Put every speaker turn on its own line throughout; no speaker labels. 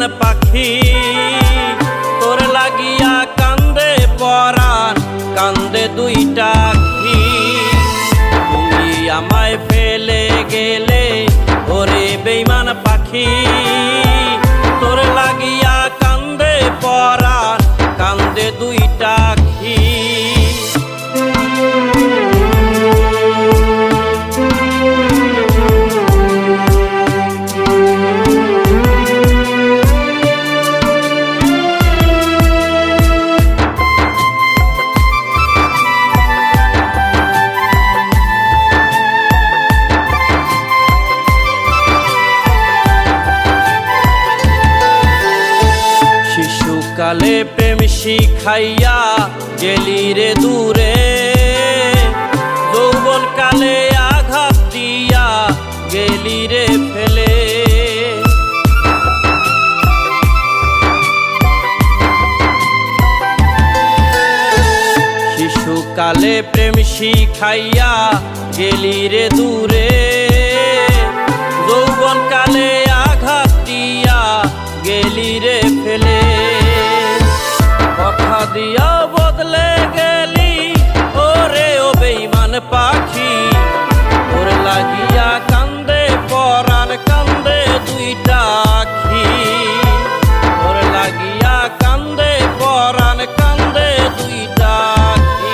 বেইমান পাখি তোর লাগিয়া কান্দে পরাণ কান্দে দুইটা আখি তুমি আমায় ফেলে গেলে ওরে বেইমান পাখি তোর লাগিয়া কান্দে পরাণ কান্দে দুইটা আখি কালে প্রেম শিখাইয়া গেলি রে দূরে যৌবন কালে আঘাত দিয়া গেলি রে ফেলে শিশুকালে প্রেম শিখাইয়া গেলি রে দূরে যৌবন কালে আঘাত দিয়া গেলি রে ফেলে কথা দিয়া বদলে গেলি ওরে ও বেইমান পাখি ওর লাগিয়া কান্দে পরাণ কান্দে দুইটা আখি ওর লাগিয়া কান্দে পরাণ কান্দে দুইটা আখি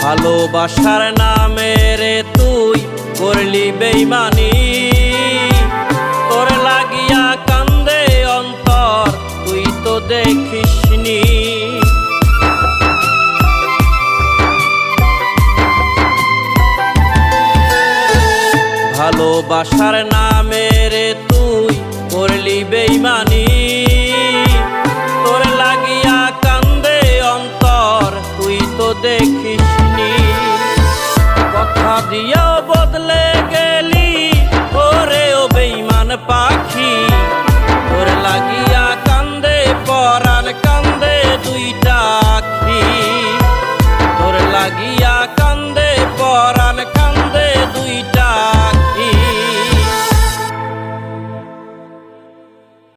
ভালোবাসার নামে রে তুই করলি বেইমানি তোর লাগিয়া কান্দে অন্তর তুই তো দেখিসনি ভালোবাসার নামে রে তুই করলি বেইমানি তোর লাগিয়া কান্দে অন্তর তুই তো দেখিস কথা দিয়া বদলে